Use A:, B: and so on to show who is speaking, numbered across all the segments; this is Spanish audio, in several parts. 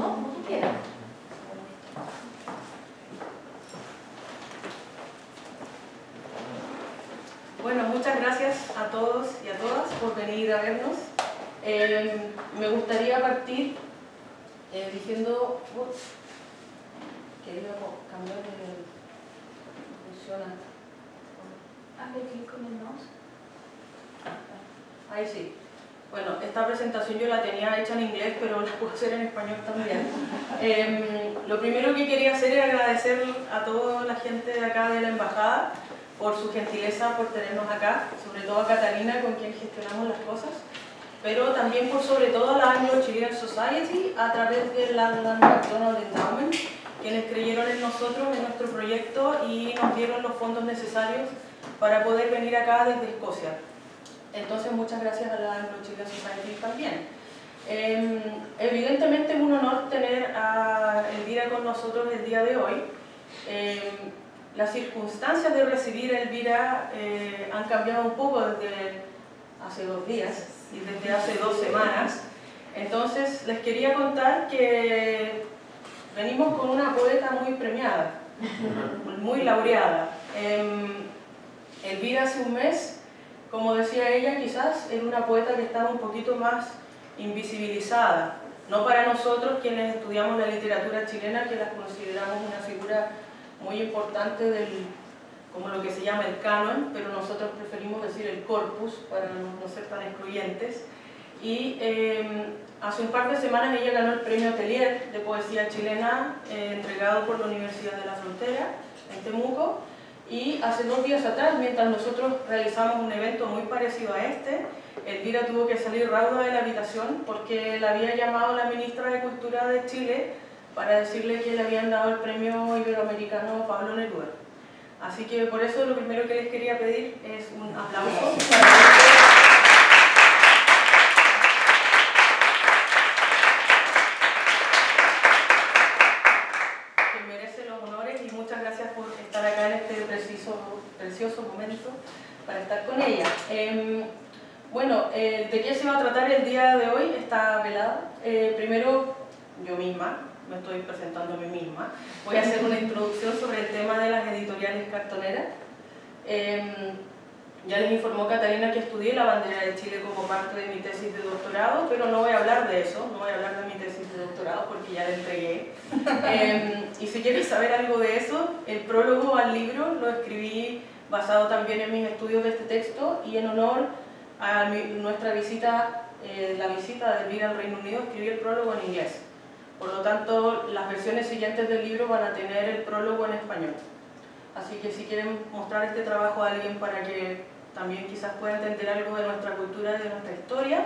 A: no, como tú quieras.
B: Bueno, muchas gracias a todos y a todas por venir a vernos. Me gustaría partir diciendo que iba a cambiar de... funciona.
A: Hazle clic con el mouse.
B: Ahí sí. Bueno, esta presentación yo la tenía hecha en inglés, pero la puedo hacer en español también. Lo primero que quería hacer era agradecer a toda la gente de acá de la Embajada por su gentileza, por tenernos acá, sobre todo a Catalina, con quien gestionamos las cosas, pero también por sobre todo a la Anglo-Chilean Society, a través del London McDonald Endowment, quienes creyeron en nosotros, en nuestro proyecto, y nos dieron los fondos necesarios para poder venir acá desde Escocia. Entonces, muchas gracias a la Anglo-Chilean Society también. Evidentemente es un honor tener a Elvira con nosotros el día de hoy. Las circunstancias de recibir a Elvira han cambiado un poco desde hace 2 días y desde hace 2 semanas. Entonces, les quería contar que venimos con una poeta muy premiada, muy laureada. Elvira hace un mes, como decía ella, quizás era una poeta que estaba un poquito más invisibilizada. No para nosotros, quienes estudiamos la literatura chilena, que las consideramos una figura muy importante como lo que se llama el canon, pero nosotros preferimos decir el corpus para no ser tan excluyentes. Y hace un par de semanas ella ganó el premio Atelier de poesía chilena entregado por la Universidad de la Frontera en Temuco. Y hace 2 días atrás, mientras nosotros realizamos un evento muy parecido a este, Elvira tuvo que salir rauda de la habitación porque la había llamado la ministra de Cultura de Chile para decirle que le habían dado el premio iberoamericano Pablo Neruda. Así que por eso lo primero que les quería pedir es un aplauso. Que merece los honores y muchas gracias por estar acá en este precioso momento para estar con ella. Bueno, ¿de qué se va a tratar el día de hoy? Esta velada. Primero, yo misma. Me estoy presentando a mí misma. Voy a hacer una introducción sobre el tema de las editoriales cartoneras. Ya les informó Catalina que estudié la bandera de Chile como parte de mi tesis de doctorado, pero no voy a hablar de eso, no voy a hablar de mi tesis de doctorado porque ya la entregué. Y si quieres saber algo de eso, el prólogo al libro lo escribí basado también en mis estudios de este texto y en honor a nuestra visita, la visita de Elvira al Reino Unido, escribí el prólogo en inglés. Por lo tanto, las versiones siguientes del libro van a tener el prólogo en español. Así que si quieren mostrar este trabajo a alguien para que también quizás pueda entender algo de nuestra cultura y de nuestra historia,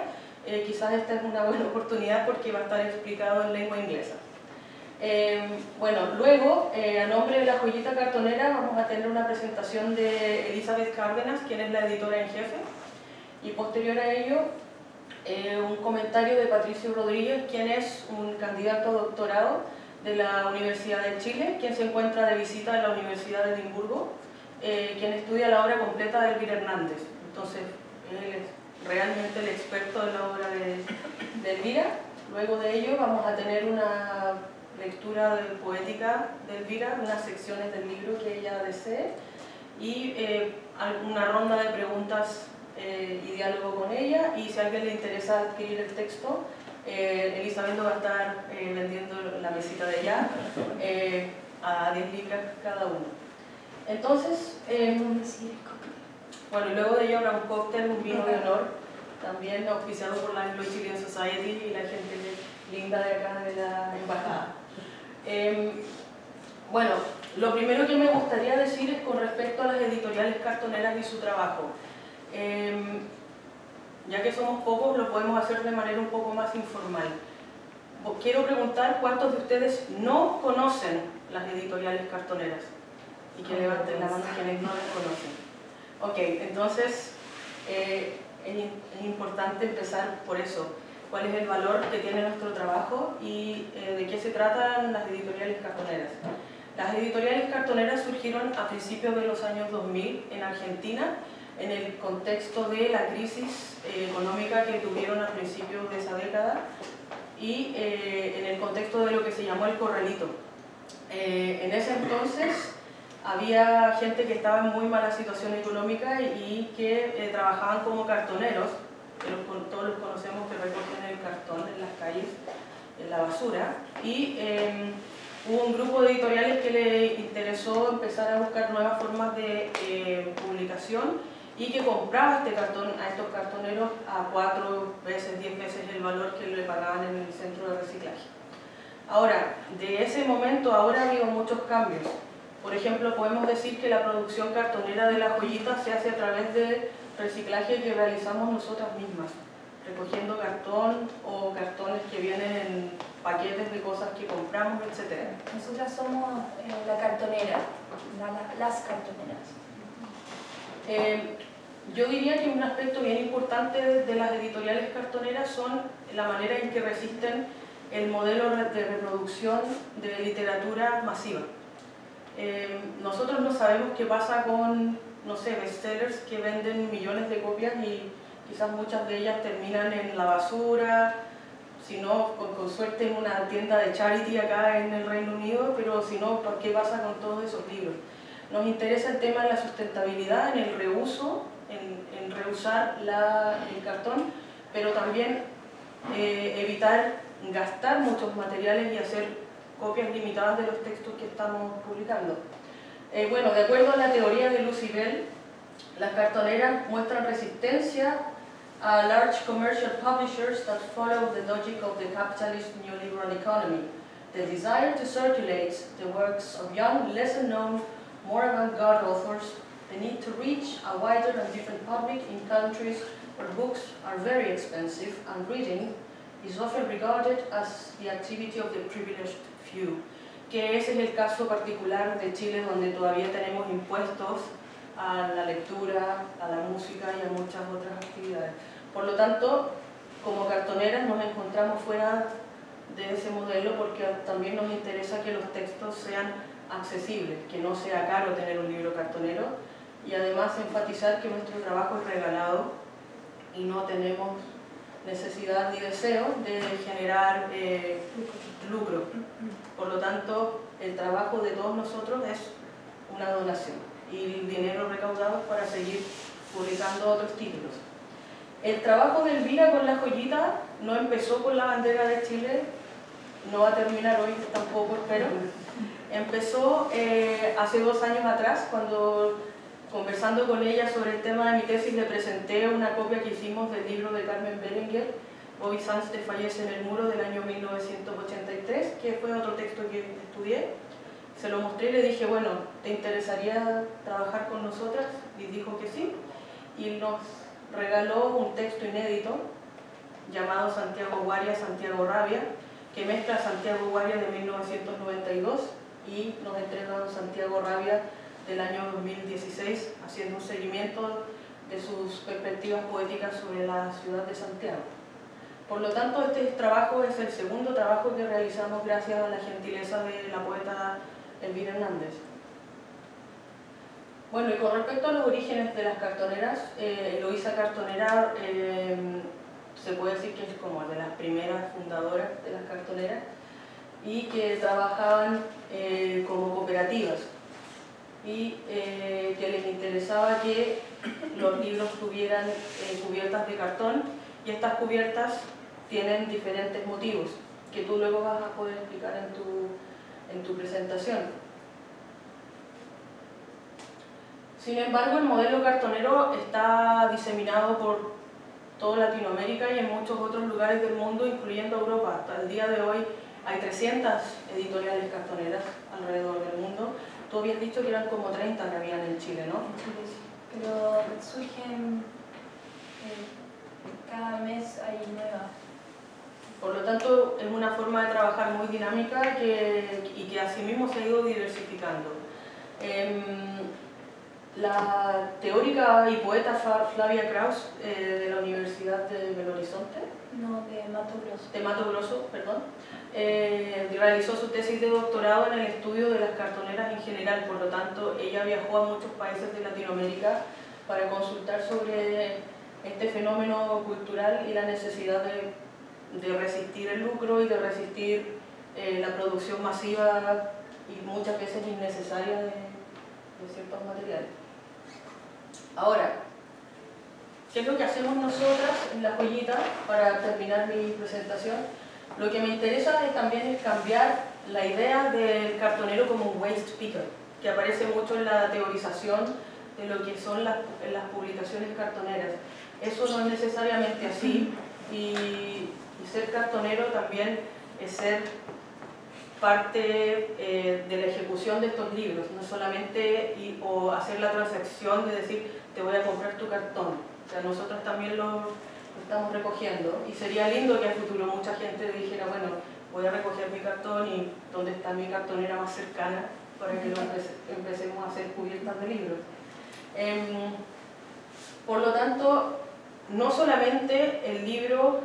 B: quizás esta es una buena oportunidad porque va a estar explicado en lengua inglesa. Bueno, luego, a nombre de La Joyita Cartonera, vamos a tener una presentación de Elizabeth Cárdenas, quien es la editora en jefe, y posterior a ello, un comentario de Patricio Rodríguez, quien es un candidato a doctorado de la Universidad de Chile, quien se encuentra de visita en la Universidad de Edimburgo, quien estudia la obra completa de Elvira Hernández. Entonces, él es realmente el experto en la obra de Elvira. Luego de ello vamos a tener una lectura de poética de Elvira, unas secciones del libro que ella desee, y una ronda de preguntas y diálogo con ella, y si a alguien le interesa adquirir el texto, Elizabeth va a estar vendiendo la mesita de allá a 10 libras cada uno. Entonces, bueno, luego de ello habrá un cóctel, un vino de honor, también auspiciado por la Anglo-Chilean Society y la gente linda de acá de la Embajada. Bueno, lo primero que me gustaría decir es con respecto a las editoriales cartoneras y su trabajo. Ya que somos pocos, lo podemos hacer de manera un poco más informal. Quiero preguntar cuántos de ustedes no conocen las editoriales cartoneras y que levanten la mano quienes no las conocen. Ok, entonces es importante empezar por eso. ¿Cuál es el valor que tiene nuestro trabajo y de qué se tratan las editoriales cartoneras? Las editoriales cartoneras surgieron a principios de los años 2000 en Argentina, en el contexto de la crisis económica que tuvieron a principios de esa década y en el contexto de lo que se llamó el corralito. En ese entonces había gente que estaba en muy mala situación económica y que trabajaban como cartoneros, que todos los conocemos, que recogen el cartón en las calles, en la basura, y hubo un grupo de editoriales que le interesó empezar a buscar nuevas formas de publicación y que compraba este cartón a estos cartoneros a 4 veces, 10 veces el valor que le pagaban en el centro de reciclaje. Ahora, de ese momento ahora ha habido muchos cambios. Por ejemplo, podemos decir que la producción cartonera de la joyita se hace a través de reciclaje que realizamos nosotras mismas, recogiendo cartón o cartones que vienen en paquetes de cosas que compramos, etc.
A: Nosotras somos la cartonera, las cartoneras.
B: Yo diría que un aspecto bien importante de las editoriales cartoneras son la manera en que resisten el modelo de reproducción de literatura masiva. Nosotros no sabemos qué pasa con, no sé, bestsellers que venden millones de copias y quizás muchas de ellas terminan en la basura, si no, con suerte en una tienda de charity acá en el Reino Unido, pero si no, ¿qué pasa con todos esos libros? Nos interesa el tema de la sustentabilidad, en el reuso, en reusar el cartón, pero también evitar gastar muchos materiales y hacer copias limitadas de los textos que estamos publicando. Bueno, de acuerdo a la teoría de Lucy Bell, las cartoneras muestran resistencia a large commercial publishers that follow the logic of the capitalist neoliberal economy, the desire to circulate the works of young, lesser known, more avant-garde authors, the need to reach a wider and different public in countries where books are very expensive and reading is often regarded as the activity of the privileged few. Que ese es el caso particular de Chile, donde todavía tenemos impuestos a la lectura, a la música y a muchas otras actividades. Por lo tanto, como cartoneras nos encontramos fuera de ese modelo porque también nos interesa que los textos sean accesibles, que no sea caro tener un libro cartonero y además enfatizar que nuestro trabajo es regalado y no tenemos necesidad ni deseo de generar lucro. Por lo tanto, el trabajo de todos nosotros es una donación y el dinero recaudado es para seguir publicando otros títulos. El trabajo de Elvira con la joyita no empezó con la bandera de Chile, no va a terminar hoy tampoco, espero. Empezó hace 2 años atrás, cuando conversando con ella sobre el tema de mi tesis le presenté una copia que hicimos del libro de Carmen Berenguer, Bobby Sands desfallece en el muro, del año 1983, que fue otro texto que estudié. Se lo mostré y le dije, bueno, ¿te interesaría trabajar con nosotras? Y dijo que sí, y nos regaló un texto inédito llamado Santiago Guaria, Santiago Rabia, que mezcla Santiago Guaria de 1992 y nos entrega un Santiago Rabia del año 2016, haciendo un seguimiento de sus perspectivas poéticas sobre la ciudad de Santiago. Por lo tanto, este trabajo es el segundo trabajo que realizamos gracias a la gentileza de la poeta Elvira Hernández. Bueno, y con respecto a los orígenes de las cartoneras, Eloísa Cartonera se puede decir que es como de las primeras fundadoras de las cartoneras y que trabajaban como cooperativas y que les interesaba que los libros tuvieran cubiertas de cartón, y estas cubiertas tienen diferentes motivos que tú luego vas a poder explicar en tu presentación. Sin embargo, el modelo cartonero está diseminado por toda Latinoamérica y en muchos otros lugares del mundo, incluyendo Europa. Hasta el día de hoy hay 300 editoriales cartoneras alrededor del mundo. Tú habías dicho que eran como 30 que habían en Chile, ¿no?
A: En Chile sí, pero surgen cada mes hay nuevas.
B: Por lo tanto, es una forma de trabajar muy dinámica y que asimismo se ha ido diversificando. La teórica y poeta Flavia Kraus, de la Universidad de Belo Horizonte,
A: No, de Mato Grosso.
B: De Mato Grosso, perdón, realizó su tesis de doctorado en el estudio de las cartoneras en general. Por lo tanto, ella viajó a muchos países de Latinoamérica para consultar sobre este fenómeno cultural y la necesidad de de resistir el lucro y de resistir la producción masiva y muchas veces innecesaria de ciertos materiales. Ahora, ¿qué es lo que hacemos nosotras en La Joyita para terminar mi presentación? Lo que me interesa también es cambiar la idea del cartonero como un waste picker, que aparece mucho en la teorización de lo que son las publicaciones cartoneras. Eso no es necesariamente así, y ser cartonero también es ser parte de la ejecución de estos libros, no solamente o hacer la transacción de decir te voy a comprar tu cartón. O sea, nosotros también lo estamos recogiendo, y sería lindo que a futuro mucha gente dijera, bueno, voy a recoger mi cartón y dónde está mi cartonera más cercana para que empecemos a hacer cubiertas de libros. Por lo tanto, no solamente el libro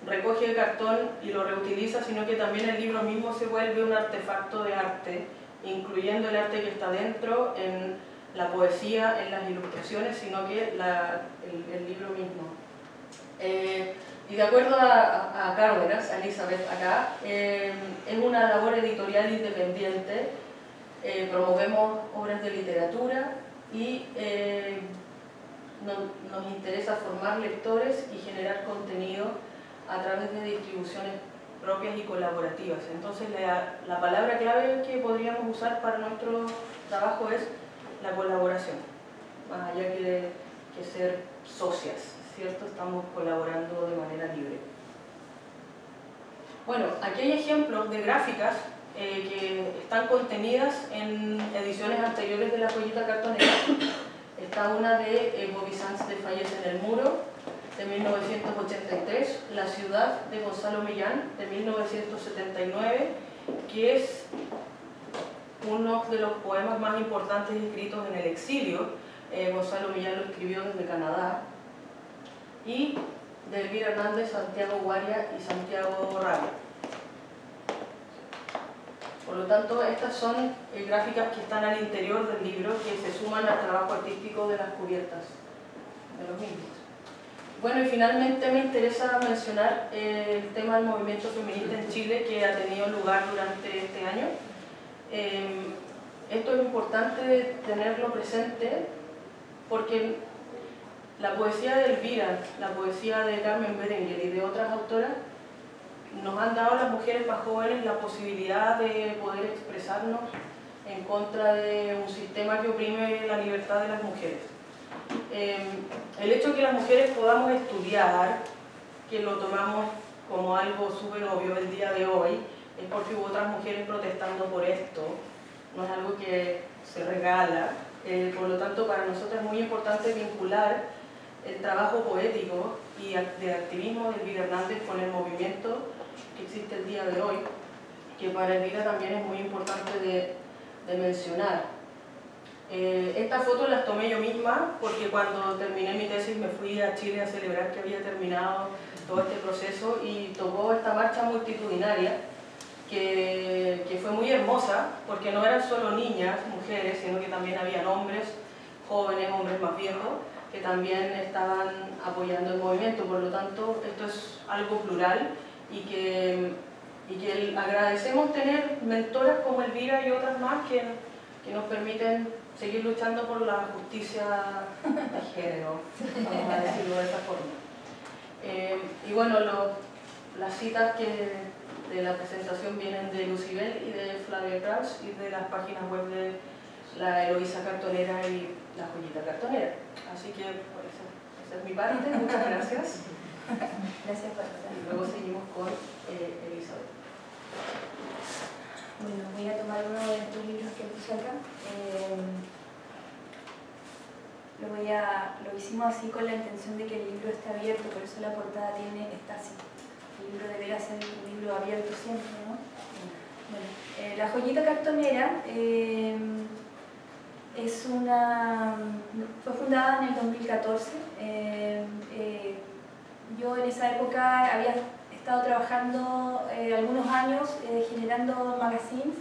B: recoge el cartón y lo reutiliza, sino que también el libro mismo se vuelve un artefacto de arte, incluyendo el arte que está dentro, en la poesía, en las ilustraciones, sino que el libro mismo. Y de acuerdo a Cárdenas, a Elizabeth acá, es una labor editorial independiente, promovemos obras de literatura y nos interesa formar lectores y generar contenido a través de distribuciones propias y colaborativas. Entonces la palabra clave que podríamos usar para nuestro trabajo es la colaboración, más allá que ser socias, ¿cierto? Estamos colaborando de manera libre. Bueno, aquí hay ejemplos de gráficas que están contenidas en ediciones anteriores de La Joyita Cartonera. Está una de Bobby Sanz de Fallece en el Muro, de 1983, La Ciudad, de Gonzalo Millán, de 1979, que es uno de los poemas más importantes escritos en el exilio. Gonzalo Millán lo escribió desde Canadá. Y de Elvira Hernández, Santiago Guaria y Santiago Rabia. Por lo tanto, estas son gráficas que están al interior del libro, que se suman al trabajo artístico de las cubiertas de los mismos. Bueno, y finalmente me interesa mencionar el tema del movimiento feminista en Chile, que ha tenido lugar durante este año. Esto es importante tenerlo presente porque la poesía de Elvira, la poesía de Carmen Berenguer y de otras autoras nos han dado a las mujeres más jóvenes la posibilidad de poder expresarnos en contra de un sistema que oprime la libertad de las mujeres. El hecho de que las mujeres podamos estudiar, que lo tomamos como algo súper obvio el día de hoy, es porque hubo otras mujeres protestando por esto, no es algo que se regala. Por lo tanto, para nosotros es muy importante vincular el trabajo poético y de activismo de Elvira Hernández con el movimiento que existe el día de hoy, que para Elvira también es muy importante de mencionar. Estas fotos las tomé yo misma porque cuando terminé mi tesis me fui a Chile a celebrar que había terminado todo este proceso y tocó esta marcha multitudinaria que fue muy hermosa porque no eran solo niñas, mujeres, sino que también habían hombres jóvenes, hombres más viejos, que también estaban apoyando el movimiento. Por lo tanto, esto es algo plural y que agradecemos tener mentoras como Elvira y otras más que nos permiten seguir luchando por la justicia de género, vamos a decirlo de esa forma. Y bueno, las citas de la presentación vienen de Lucibel y de Flavia Kraus y de las páginas web de la Eloísa Cartonera y La Joyita Cartonera. Así que pues, esa es mi parte, muchas gracias.
A: Gracias por estar.
B: Y luego seguimos con Elizabeth.
A: Bueno, voy a tomar uno de estos libros que puse acá. Lo hicimos así con la intención de que el libro esté abierto, por eso la portada está así. El libro debería ser un libro abierto siempre, ¿no? Bueno, La Joyita Cartonera fue fundada en el 2014. Yo en esa época había estado trabajando algunos años generando magazines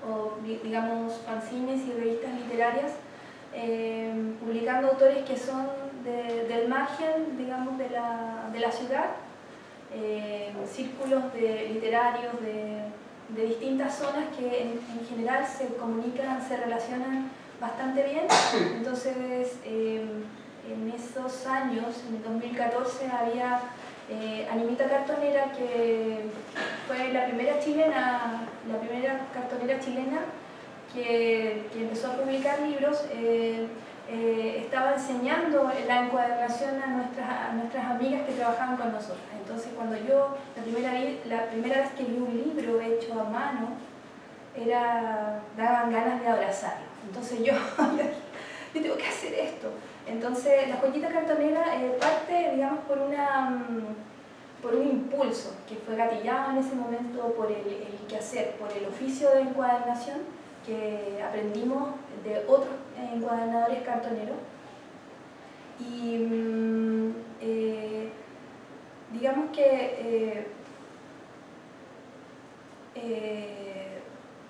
A: o digamos fanzines y revistas literarias, publicando autores que son del margen, digamos, de la ciudad círculos literarios de distintas zonas que en general se comunican, se relacionan bastante bien. Entonces, en esos años, en el 2014, había Animita Cartonera, que fue la primera cartonera chilena que empezó a publicar libros. Estaba enseñando la encuadernación a nuestras amigas que trabajaban con nosotros. Entonces, cuando yo, la primera vez que vi un libro hecho a mano, daban ganas de abrazarlo. Entonces yo tengo que hacer esto. Entonces, la joyita cartonera parte, digamos, por un impulso que fue gatillado en ese momento por el quehacer, por el oficio de encuadernación que aprendimos de otros encuadernadores cartoneros. Y digamos que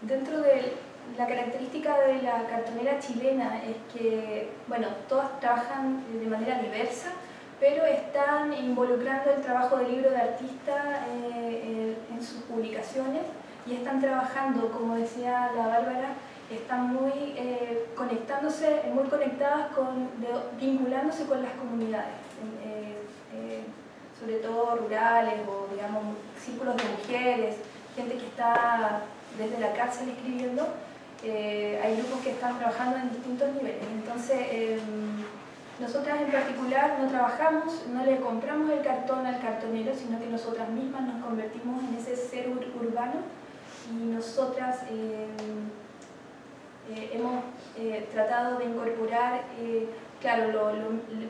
A: dentro de la característica de la cartonera chilena es que, bueno, todas trabajan de manera diversa, pero están involucrando el trabajo de libro de artista en sus publicaciones y están trabajando, como decía la Bárbara, están muy conectándose, muy conectadas, vinculándose con las comunidades, sobre todo rurales o, digamos, círculos de mujeres, gente que está desde la cárcel escribiendo. Hay grupos que están trabajando en distintos niveles. Entonces, nosotras en particular no trabajamos, no le compramos el cartón al cartonero, sino que nosotras mismas nos convertimos en ese ser urbano y nosotras hemos tratado de incorporar, claro,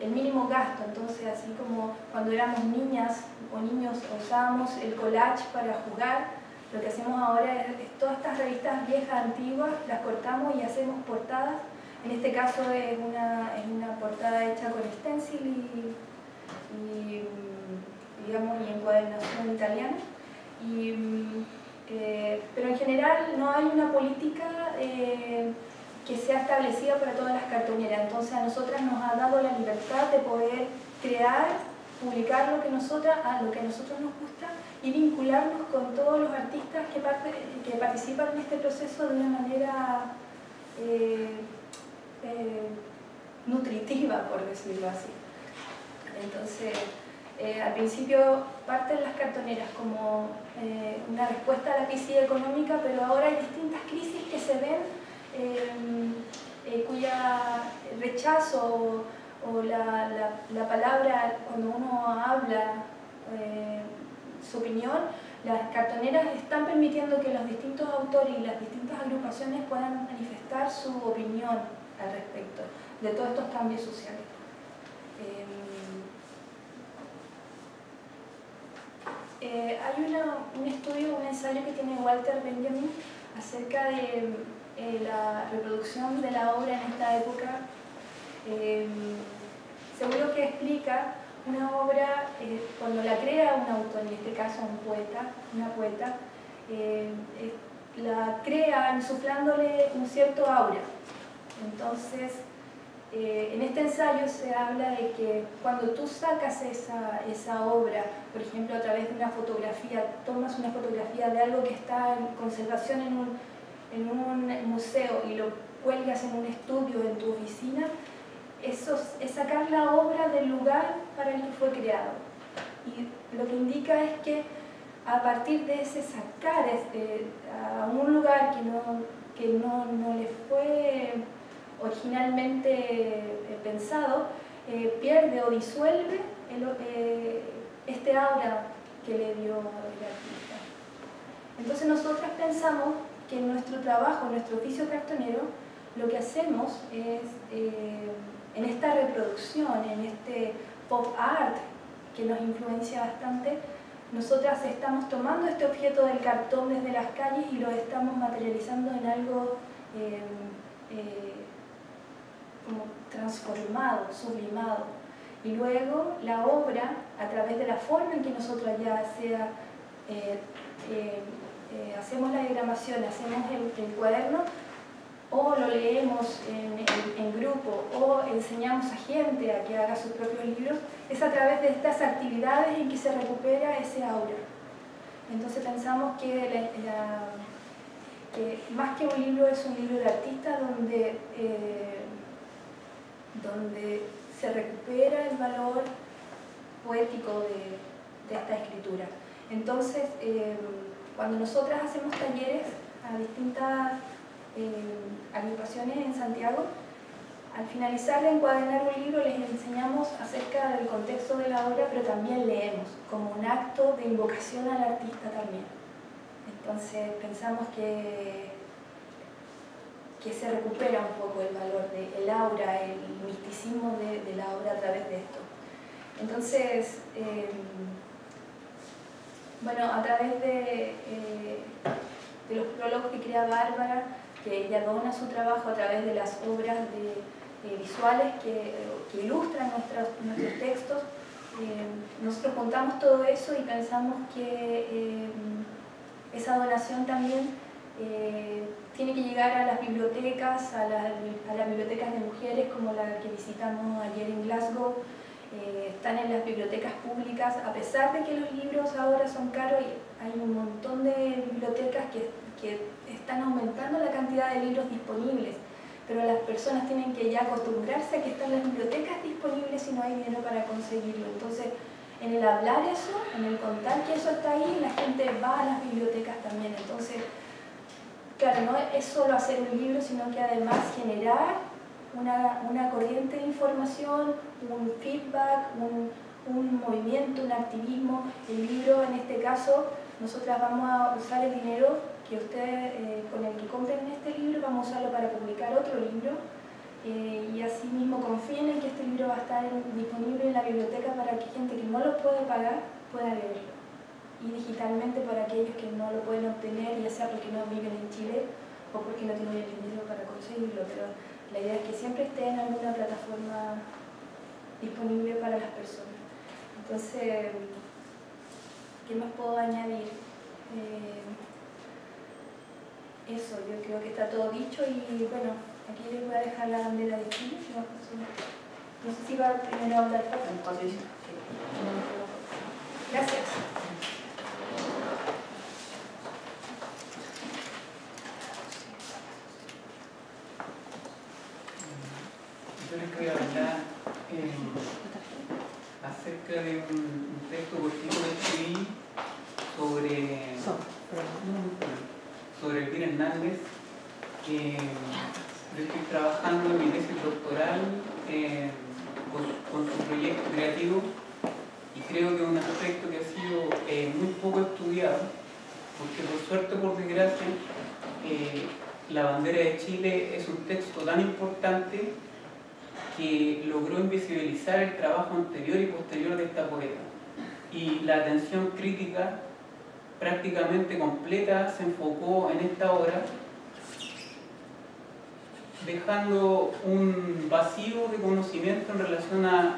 A: el mínimo gasto. Entonces, así como cuando éramos niñas o niños usábamos el collage para jugar, lo que hacemos ahora es todas estas revistas viejas, antiguas, las cortamos y hacemos portadas. En este caso es una portada hecha con stencil y encuadernación italiana. Pero en general no hay una política que sea establecida para todas las cartoneras. Entonces a nosotras nos ha dado la libertad de poder crear, publicar lo que a nosotros nos gusta y vincularnos con todos los artistas que participan en este proceso de una manera nutritiva, por decirlo así. Entonces, al principio parten las cartoneras como una respuesta a la crisis económica, pero ahora hay distintas crisis que se ven, cuya rechazo o la palabra, cuando uno habla su opinión, las cartoneras están permitiendo que los distintos autores y las distintas agrupaciones puedan manifestar su opinión al respecto de todos estos cambios sociales. Hay un estudio, un ensayo que tiene Walter Benjamin acerca de la reproducción de la obra en esta época. Seguro que explica una obra, cuando la crea un autor, en este caso una poeta, la crea insuflándole un cierto aura. Entonces, en este ensayo se habla de que cuando tú sacas esa obra, por ejemplo a través de una fotografía, tomas una fotografía de algo que está en conservación en un museo y lo cuelgas en un estudio en tu oficina, eso es sacar la obra del lugar para el que fue creado. Y lo que indica es que a partir de ese sacar a un lugar que no le fue originalmente pensado, pierde o disuelve este aura que le dio el artista. Entonces nosotras pensamos que en nuestro trabajo, en nuestro oficio cartonero, lo que hacemos es, en esta reproducción, en este pop art que nos influencia bastante, nosotras estamos tomando este objeto del cartón desde las calles y lo estamos materializando en algo como transformado, sublimado. Y luego la obra, a través de la forma en que nosotros ya sea hacemos la diagramación, hacemos el cuaderno, o lo leemos en grupo, o enseñamos a gente a que haga sus propios libros, es a través de estas actividades en que se recupera ese aura. Entonces pensamos que, que más que un libro es un libro de artista donde se recupera el valor poético de esta escritura. Entonces, cuando nosotras hacemos talleres a distintas agrupaciones en Santiago, al finalizar de encuadernar un libro les enseñamos acerca del contexto de la obra, pero también leemos, como un acto de invocación al artista también. Entonces pensamos que se recupera un poco el valor del aura, el misticismo de la obra a través de esto. Entonces, bueno, a través de los prólogos que crea Bárbara, que ella dona su trabajo a través de las obras visuales que ilustran nuestros textos, nosotros contamos todo eso y pensamos que esa donación también tiene que llegar a las bibliotecas, a las bibliotecas de mujeres como la que visitamos ayer en Glasgow. Están en las bibliotecas públicas, a pesar de que los libros ahora son caros, hay un montón de bibliotecas que están aumentando la cantidad de libros disponibles, pero las personas tienen que ya acostumbrarse a que están las bibliotecas disponibles y no hay dinero para conseguirlo. Entonces, en el hablar eso, en el contar que eso está ahí, la gente va a las bibliotecas también. Entonces, claro, no es solo hacer un libro, sino que además generar una corriente de información, un feedback, un movimiento, un activismo. El libro, en este caso, nosotras vamos a usar el dinero que ustedes, con el que compren este libro, vamos a usarlo para publicar otro libro, y así mismo confíen en que este libro va a estar disponible en la biblioteca para que gente que no lo puede pagar pueda leerlo, y digitalmente para aquellos que no lo pueden obtener, ya sea porque no viven en Chile o porque no tienen el dinero para conseguirlo, pero la idea es que siempre esté en alguna plataforma disponible para las personas. Entonces, ¿qué más puedo añadir? Eso, yo creo que está todo dicho y bueno, aquí les voy a dejar la bandera de Chile. No sé si va primero a hablar. Gracias.
C: Yo les voy a hablar acerca de un texto cortito que escribí sobre Elvira Hernández. Yo estoy trabajando en mi tesis doctoral con su proyecto creativo y creo que es un aspecto que ha sido muy poco estudiado, porque por suerte o por desgracia La bandera de Chile es un texto tan importante que logró invisibilizar el trabajo anterior y posterior de esta poeta, y la atención crítica prácticamente completa se enfocó en esta obra, dejando un vacío de conocimiento en relación al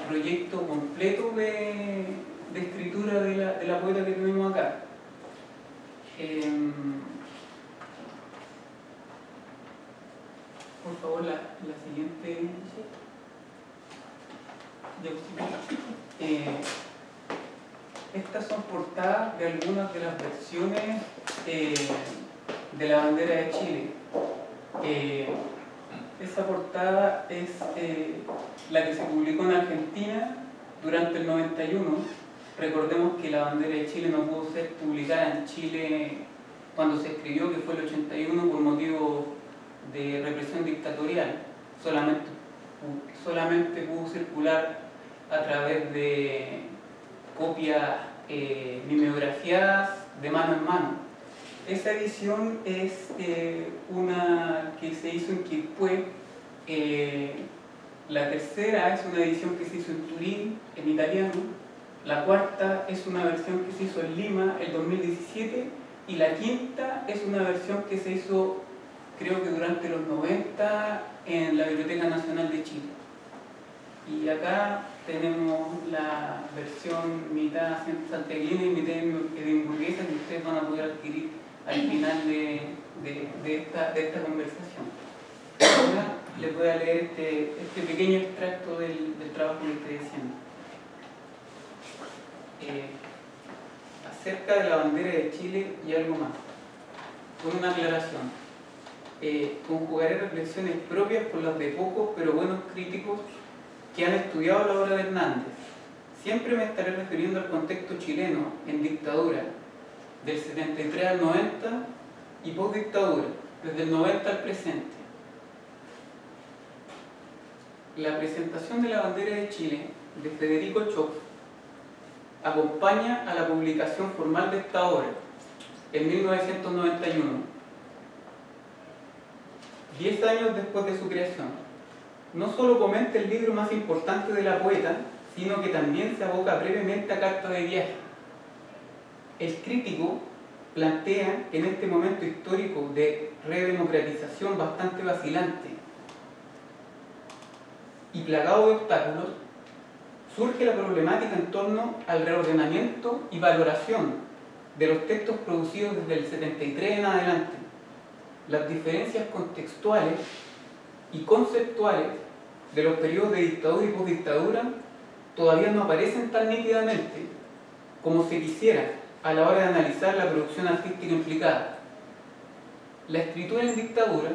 C: proyecto completo de escritura de la poeta que tenemos acá. Por favor, la siguiente diapositiva. Estas son portadas de algunas de las versiones de la bandera de Chile. Esa portada es la que se publicó en Argentina durante el 91. Recordemos que la bandera de Chile no pudo ser publicada en Chile cuando se escribió, que fue el 81, por motivo de represión dictatorial. Solamente pudo circular a través de copias mimeografiadas de mano en mano. Esa edición es una que se hizo en Quilpué. La tercera es una edición que se hizo en Turín, en italiano. La cuarta es una versión que se hizo en Lima, el 2017. Y la quinta es una versión que se hizo, creo que durante los 90, en la Biblioteca Nacional de Chile. Y acá tenemos la versión mitad santiaguina y mitad edimburguesa, que ustedes van a poder adquirir al final de de esta conversación. Ahora les voy a leer este pequeño extracto del trabajo que estoy haciendo. Acerca de la bandera de Chile y algo más, con una aclaración. Conjugaré reflexiones propias con las de pocos pero buenos críticos que han estudiado la obra de Hernández. Siempre me estaré refiriendo al contexto chileno en dictadura, del 73 al 90 y post-dictadura, desde el 90 al presente. La presentación de la bandera de Chile de Federico Choc acompaña a la publicación formal de esta obra en 1991. 10 años después de su creación, no solo comenta el libro más importante de la poeta, sino que también se aboca brevemente a Carta de Viaje. El crítico plantea que en este momento histórico de redemocratización bastante vacilante y plagado de obstáculos, surge la problemática en torno al reordenamiento y valoración de los textos producidos desde el 73 en adelante. Las diferencias contextuales y conceptuales de los periodos de dictadura y postdictadura todavía no aparecen tan nítidamente como se quisiera a la hora de analizar la producción artística implicada. La escritura en dictadura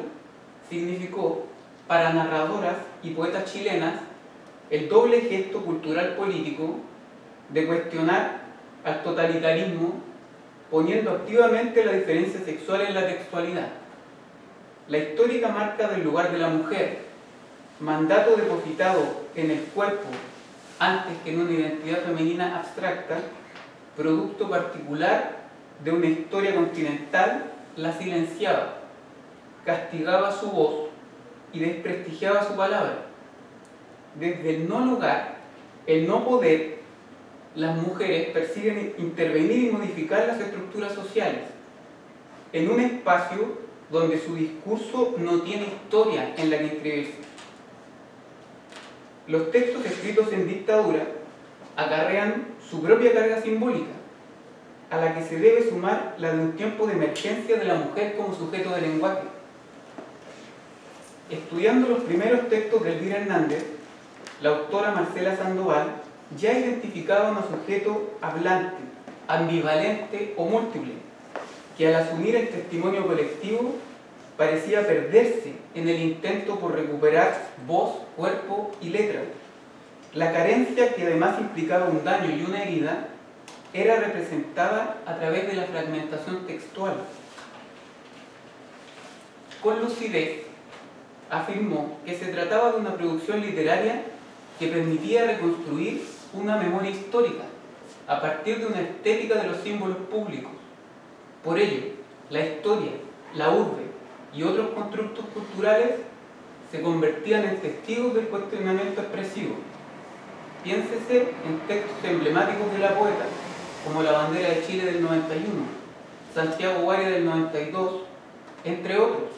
C: significó para narradoras y poetas chilenas el doble gesto cultural político de cuestionar al totalitarismo poniendo activamente la diferencia sexual en la textualidad. La histórica marca del lugar de la mujer, mandato depositado en el cuerpo antes que en una identidad femenina abstracta, producto particular de una historia continental, la silenciaba, castigaba su voz y desprestigiaba su palabra. Desde el no lugar, el no poder, las mujeres persiguen intervenir y modificar las estructuras sociales en un espacio donde su discurso no tiene historia en la que inscribirse. Los textos escritos en dictadura acarrean su propia carga simbólica, a la que se debe sumar la de un tiempo de emergencia de la mujer como sujeto de lenguaje. Estudiando los primeros textos de Elvira Hernández, la autora Marcela Sandoval ya identificaba un sujeto hablante, ambivalente o múltiple, que al asumir el testimonio colectivo parecía perderse en el intento por recuperar voz, cuerpo y letra. La carencia, que además implicaba un daño y una herida, era representada a través de la fragmentación textual. Con lucidez, afirmó que se trataba de una producción literaria que permitía reconstruir una memoria histórica a partir de una estética de los símbolos públicos. Por ello, la historia, la urbe y otros constructos culturales se convertían en testigos del cuestionamiento expresivo. Piénsese en textos emblemáticos de la poeta, como la bandera de Chile del 91, Santiago Guaria del 92, entre otros,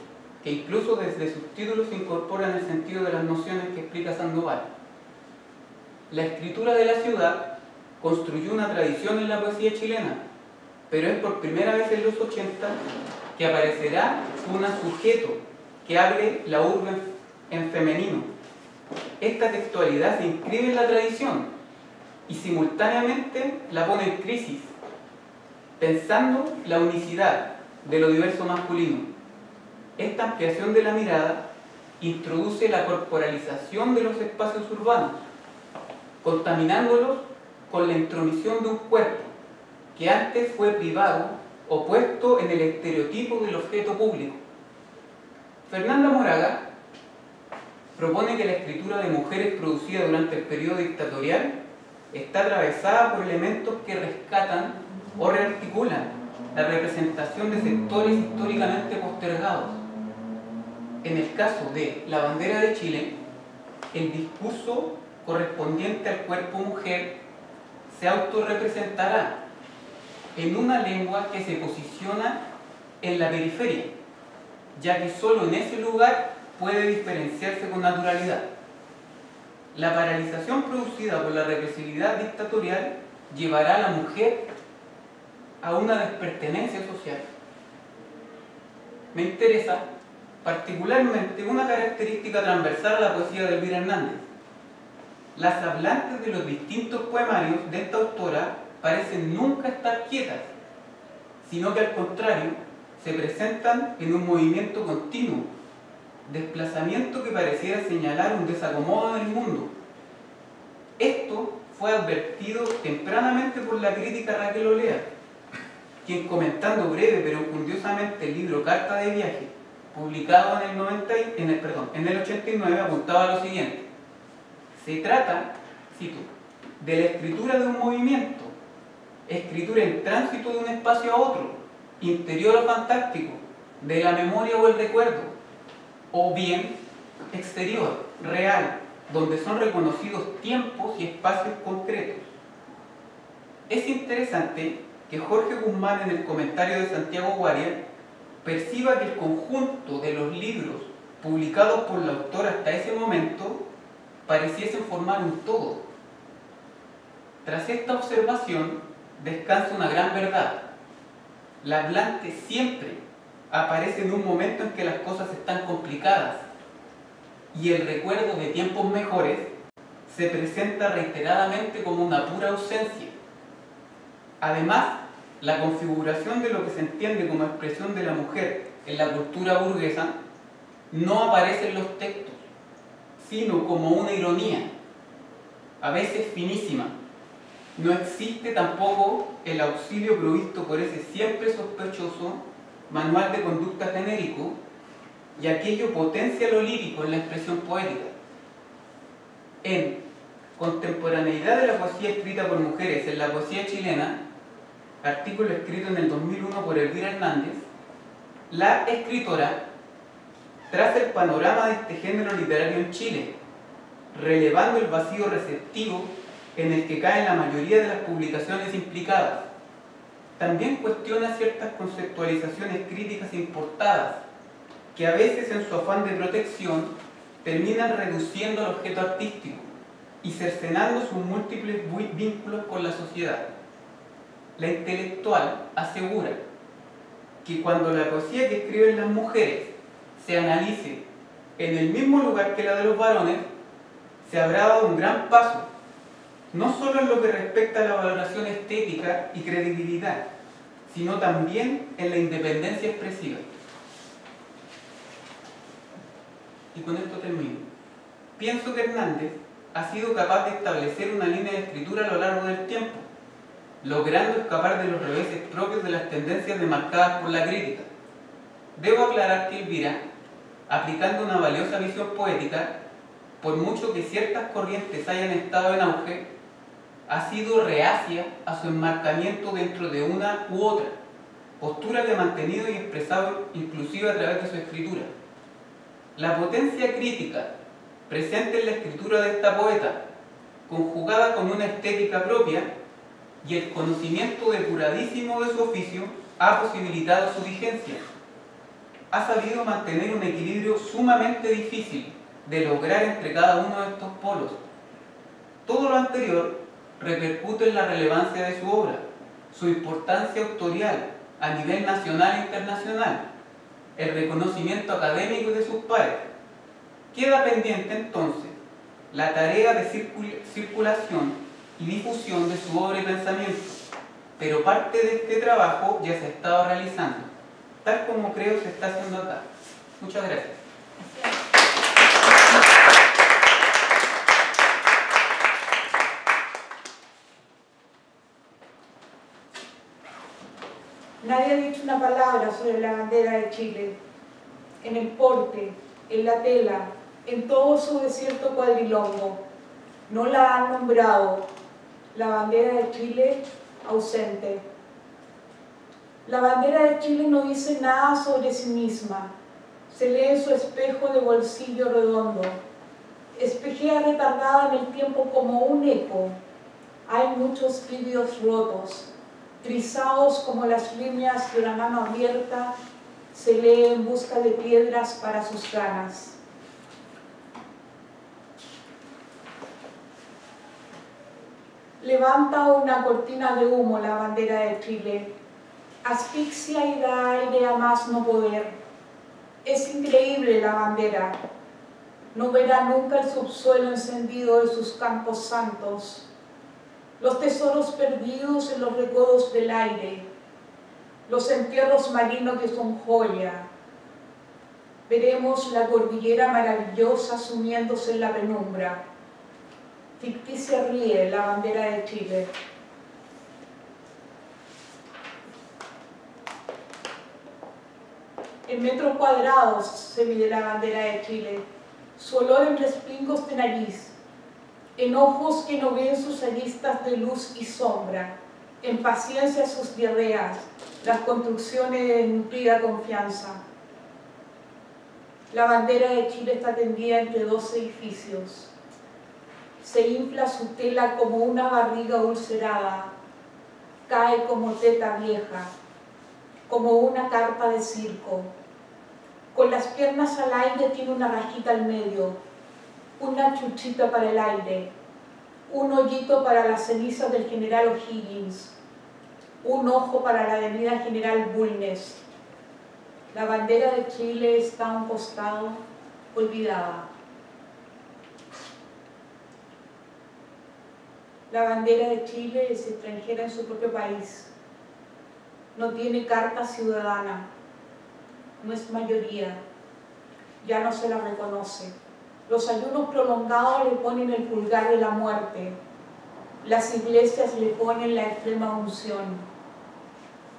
C: que incluso desde sus títulos incorporan el sentido de las nociones que explica Sandoval. La escritura de la ciudad construyó una tradición en la poesía chilena, pero es por primera vez en los 80 que aparecerá un sujeto que hable la urbe en femenino. Esta textualidad se inscribe en la tradición y simultáneamente la pone en crisis, pensando la unicidad de lo diverso masculino. Esta ampliación de la mirada introduce la corporalización de los espacios urbanos, contaminándolos con la intromisión de un cuerpo que antes fue privado o puesto en el estereotipo del objeto público. Fernanda Moraga propone que la escritura de mujeres producida durante el periodo dictatorial está atravesada por elementos que rescatan o rearticulan la representación de sectores históricamente postergados. En el caso de la bandera de Chile, el discurso correspondiente al cuerpo mujer se autorrepresentará en una lengua que se posiciona en la periferia, ya que solo en ese lugar puede diferenciarse con naturalidad. La paralización producida por la represividad dictatorial llevará a la mujer a una despertenencia social. me interesa particularmente una característica transversal a la poesía de Elvira Hernández. Las hablantes de los distintos poemarios de esta autora parecen nunca estar quietas, sino que al contrario, se presentan en un movimiento continuo, desplazamiento que pareciera señalar un desacomodo en el mundo. Esto fue advertido tempranamente por la crítica Raquel Olea, quien, comentando breve pero enjundiosamente el libro Carta de Viaje, publicado en el 89, apuntaba lo siguiente: se trata, cito, de la escritura de un movimiento, escritura en tránsito de un espacio a otro, interior o fantástico, de la memoria o el recuerdo, o bien exterior, real, donde son reconocidos tiempos y espacios concretos. Es interesante que Jorge Guzmán, en el comentario de Santiago Guaria, perciba que el conjunto de los libros publicados por la autora hasta ese momento pareciesen formar un todo. Tras esta observación descansa una gran verdad: la hablante siempre aparece en un momento en que las cosas están complicadas, y el recuerdo de tiempos mejores se presenta reiteradamente como una pura ausencia. Además, la configuración de lo que se entiende como expresión de la mujer en la cultura burguesa no aparece en los textos, sino como una ironía, a veces finísima. No existe tampoco el auxilio provisto por ese siempre sospechoso manual de conducta genérico, y aquello potencia lo lírico en la expresión poética. En Contemporaneidad de la poesía escrita por mujeres en la poesía chilena, artículo escrito en el 2001 por Elvira Hernández, la escritora traza el panorama de este género literario en Chile, relevando el vacío receptivo en el que caen la mayoría de las publicaciones implicadas. También cuestiona ciertas conceptualizaciones críticas importadas, que a veces en su afán de protección terminan reduciendo al objeto artístico y cercenando sus múltiples vínculos con la sociedad. La intelectual asegura que cuando la poesía que escriben las mujeres se analice en el mismo lugar que la de los varones, se habrá dado un gran paso, no solo en lo que respecta a la valoración estética y credibilidad, sino también en la independencia expresiva. Y con esto termino. Pienso que Hernández ha sido capaz de establecer una línea de escritura a lo largo del tiempo, logrando escapar de los reveses propios de las tendencias demarcadas por la crítica. Debo aclarar que Elvira, aplicando una valiosa visión poética, por mucho que ciertas corrientes hayan estado en auge, ha sido reacia a su enmarcamiento dentro de una u otra, postura que ha mantenido y expresado inclusive a través de su escritura. La potencia crítica presente en la escritura de esta poeta, conjugada con una estética propia y el conocimiento depuradísimo de su oficio, ha posibilitado su vigencia. Ha sabido mantener un equilibrio sumamente difícil de lograr entre cada uno de estos polos. Todo lo anterior repercute en la relevancia de su obra, su importancia autorial a nivel nacional e internacional, el reconocimiento académico de sus pares. Queda pendiente entonces la tarea de circulación y difusión de su obra y pensamiento, pero parte de este trabajo ya se ha estado realizando, tal como creo se está haciendo acá. Muchas gracias.
D: Nadie ha dicho una palabra sobre la bandera de Chile. En el porte, en la tela, en todo su desierto cuadrilongo. No la han nombrado. La bandera de Chile ausente. La bandera de Chile no dice nada sobre sí misma. Se lee en su espejo de bolsillo redondo. Espejea retardada en el tiempo como un eco. Hay muchos vidrios rotos, trizados como las líneas de una mano abierta. Se lee en busca de piedras para sus ganas. Levanta una cortina de humo la bandera de Chile. Asfixia y da aire a más no poder. Es increíble la bandera. No verá nunca el subsuelo encendido de sus campos santos, los tesoros perdidos en los recodos del aire, los entierros marinos que son joya. Veremos la cordillera maravillosa sumiéndose en la penumbra. Ficticia ríe la bandera de Chile. En metros cuadrados se mide la bandera de Chile. Su olor en respingos de nariz, en ojos que no ven sus aristas de luz y sombra, en paciencia sus diarreas, las construcciones de desnutrida confianza. La bandera de Chile está tendida entre dos edificios. Se infla su tela como una barriga ulcerada, cae como teta vieja, como una carpa de circo. Con las piernas al aire tiene una rajita al medio, una chuchita para el aire, un hoyito para las cenizas del general O'Higgins, un ojo para la avenida General Bulnes. La bandera de Chile está a un costado, olvidada. La bandera de Chile es extranjera en su propio país. No tiene carta ciudadana. No es mayoría. Ya no se la reconoce. Los ayunos prolongados le ponen el pulgar de la muerte. Las iglesias le ponen la extrema unción.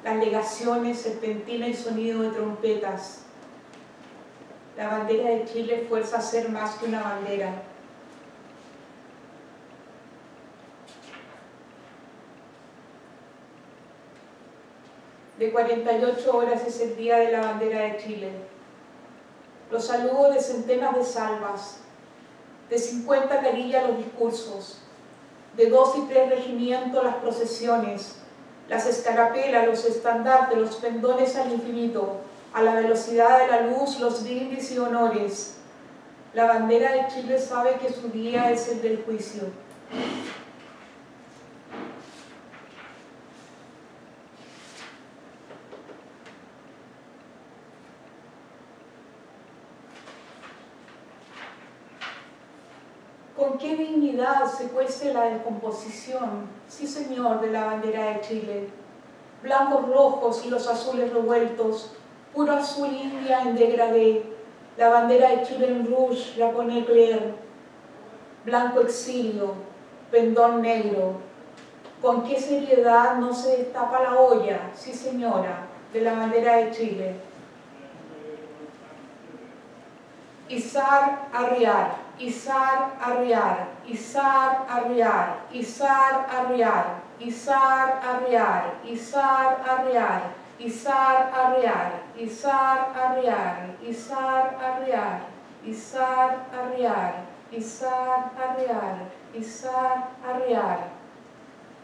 D: Las legaciones, serpentina y sonido de trompetas. La bandera de Chile fuerza a ser más que una bandera. De 48 horas es el día de la bandera de Chile. Los saludos de centenas de salvas, de 50 carillas los discursos, de 2 y 3 regimientos las procesiones, las escarapelas, los estandartes, los pendones al infinito, a la velocidad de la luz, los brindis y honores. La bandera de Chile sabe que su día es el del juicio. ¿Con qué dignidad se cuece la descomposición, sí señor, de la bandera de Chile? Blancos rojos y los azules revueltos, puro azul india en degradé, la bandera de Chile en rouge, la pone Claire, blanco exilio, pendón negro. ¿Con qué seriedad no se destapa la olla, sí señora, de la bandera de Chile? Izar, arriar, izar, arriar, izar, arriar, izar, arriar, izar, arriar, izar, arriar, izar, arriar, izar, arriar, izar, arriar, izar, arriar, izar, arriar, izar, arriar.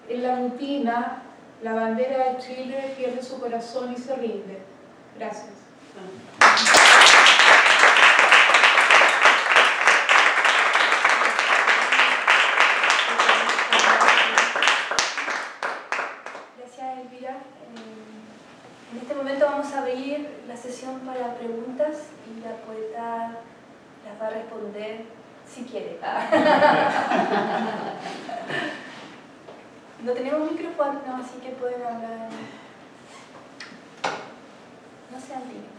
D: En la rutina, la bandera de Chile pierde su corazón y se rinde. Gracias.
A: En este momento vamos a abrir la sesión para preguntas y la poeta las va a responder si quiere. No tenemos micrófono, así que pueden hablar. No sean tímidos.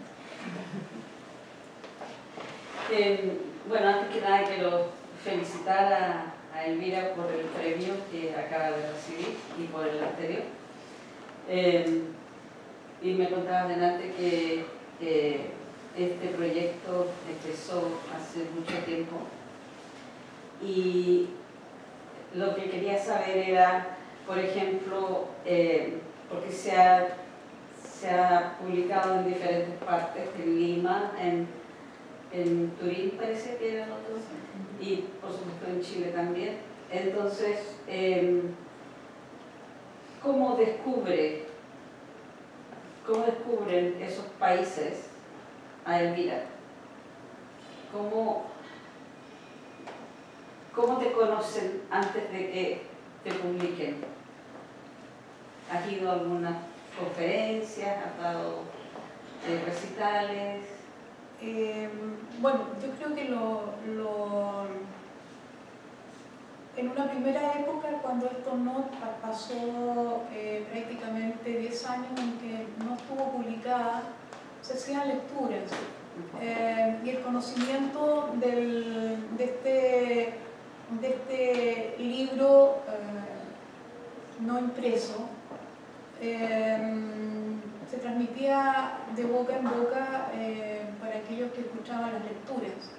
E: Bueno, antes que nada quiero felicitar a Elvira por el premio que acaba de recibir y por el anterior. Y me contabas delante que este proyecto empezó hace mucho tiempo y lo que quería saber era, por ejemplo, porque se ha publicado en diferentes partes, en Lima, en Turín parece que era otro, y por supuesto en Chile también. Entonces, ¿cómo descubren esos países a Elvira? ¿Cómo te conocen antes de que te publiquen? ¿Has ido a algunas conferencias? ¿Has dado recitales?
D: Bueno, yo creo que en una primera época, cuando esto no pasó prácticamente 10 años en que no estuvo publicada, se hacían lecturas. Y el conocimiento de este libro no impreso se transmitía de boca en boca para aquellos que escuchaban las lecturas.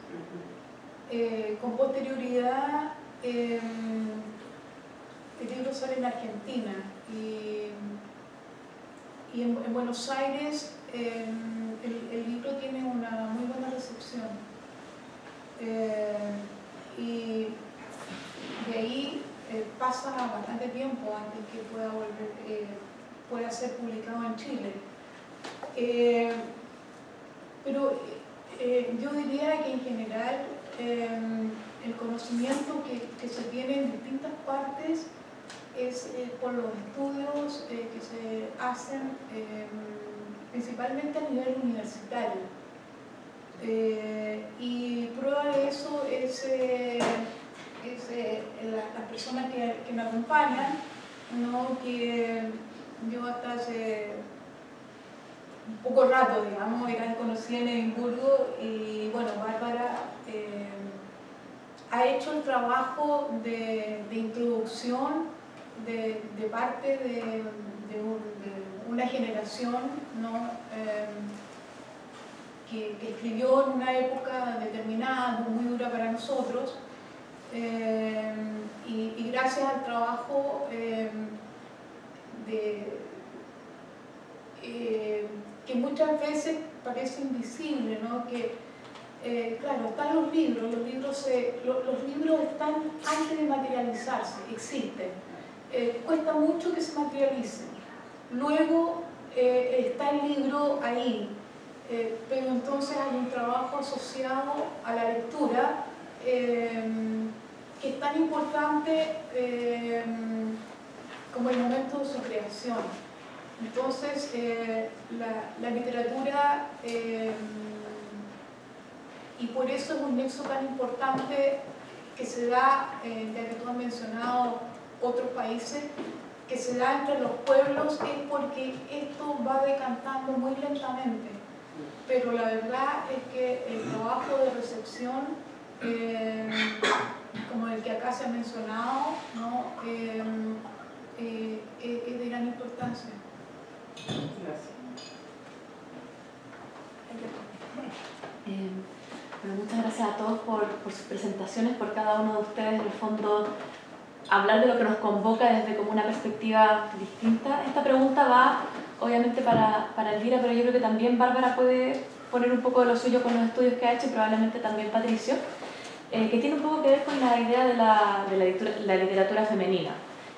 D: Con posterioridad, el libro sale en Argentina y en Buenos Aires el libro tiene una muy buena recepción. Y de ahí pasa bastante tiempo antes que pueda ser publicado en Chile. Pero yo diría que en general el conocimiento que se tiene en distintas partes es por los estudios que se hacen principalmente a nivel universitario. Y prueba de eso es las personas que me acompañan, ¿no? Que yo hasta hace un poco rato, digamos, la conocí en Edimburgo y bueno, Bárbara ha hecho el trabajo de introducción de parte de una generación, ¿no? Que escribió en una época determinada, muy dura para nosotros, y gracias al trabajo que muchas veces parece invisible, ¿no? Que claro, están los libros están antes de materializarse, existen. Cuesta mucho que se materialicen. Luego está el libro ahí, pero entonces hay un trabajo asociado a la lectura que es tan importante como el momento de su creación. Entonces, la literatura, y por eso es un nexo tan importante que se da, ya que tú has mencionado otros países, que se da entre los pueblos, es porque esto va decantando muy lentamente. Pero la verdad es que el trabajo de recepción, como el que acá se ha mencionado, ¿no? Es de gran importancia.
C: Gracias.
F: Bueno, muchas gracias a todos por sus presentaciones, por cada uno de ustedes, en el fondo, hablar de lo que nos convoca desde como una perspectiva distinta. Esta pregunta va, obviamente, para Elvira, pero yo creo que también Bárbara puede poner un poco de lo suyo con los estudios que ha hecho, y probablemente también Patricio, que tiene un poco que ver con la idea de la literatura femenina,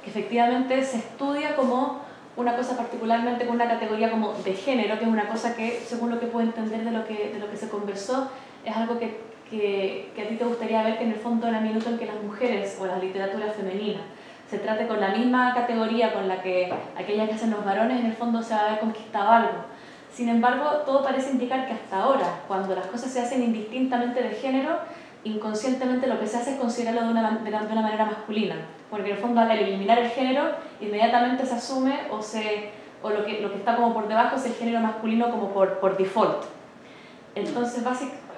F: que efectivamente se estudia como una cosa particularmente con una categoría como de género, que es una cosa que, según lo que puedo entender de lo que se conversó, es algo que a ti te gustaría ver, que en el fondo, en el minuto en que las mujeres o la literatura femenina se trate con la misma categoría con la que aquellas que hacen los varones, en el fondo se va a haber conquistado algo. Sin embargo, todo parece indicar que hasta ahora, cuando las cosas se hacen indistintamente de género, inconscientemente lo que se hace es considerarlo de una manera masculina, porque en el fondo, al eliminar el género, inmediatamente se asume o lo que está como por debajo es el género masculino como por default. Entonces,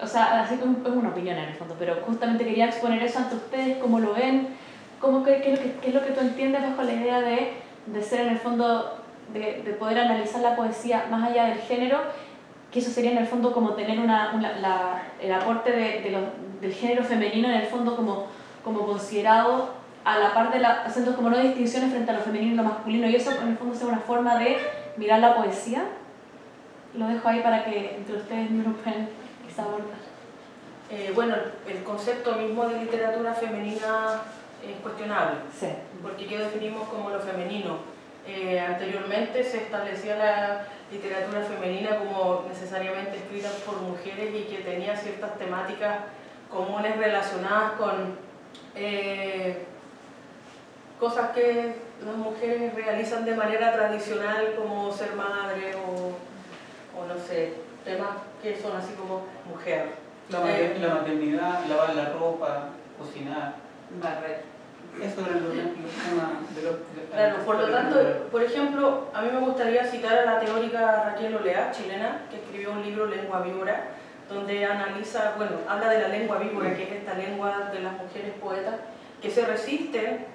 F: o sea, así que es una opinión en el fondo, pero justamente quería exponer eso ante ustedes, cómo lo ven, qué es lo que tú entiendes bajo la idea de ser, en el fondo, de poder analizar la poesía más allá del género, que eso sería en el fondo como tener el aporte del género femenino en el fondo como considerado a la par haciendo como no distinciones frente a lo femenino y lo masculino, y eso en el fondo sea una forma de mirar la poesía. Lo dejo ahí para que entre ustedes mismos puedan quizá abordar.
B: Bueno, el concepto mismo de literatura femenina es cuestionable,
F: Sí.
B: porque ¿qué definimos como lo femenino? Anteriormente se establecía la literatura femenina como necesariamente escrita por mujeres y que tenía ciertas temáticas comunes relacionadas con cosas que las mujeres realizan de manera tradicional, como ser madre o no sé, temas que son así como mujer.
C: La maternidad, lavar la ropa, cocinar.
E: Barrer.
C: Eso eran los temas de los...
B: Claro, por lo tanto, por ejemplo, a mí me gustaría citar a la teórica Raquel Olea, chilena, que escribió un libro, Lengua Víbora, donde analiza, bueno, habla de la lengua víbora, que es esta lengua de las mujeres poetas, que se resisten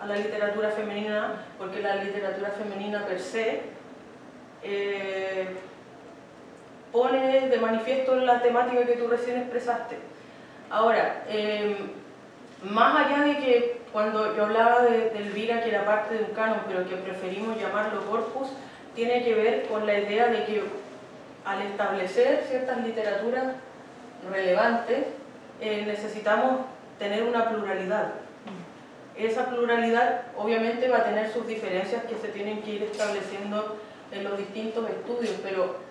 B: a la literatura femenina, porque la literatura femenina per se pone de manifiesto la temática que tú recién expresaste. Ahora, más allá de que cuando yo hablaba de Elvira, que era parte de un canon, pero que preferimos llamarlo corpus, tiene que ver con la idea de que al establecer ciertas literaturas relevantes, necesitamos tener una pluralidad. Esa pluralidad obviamente va a tener sus diferencias que se tienen que ir estableciendo en los distintos estudios, pero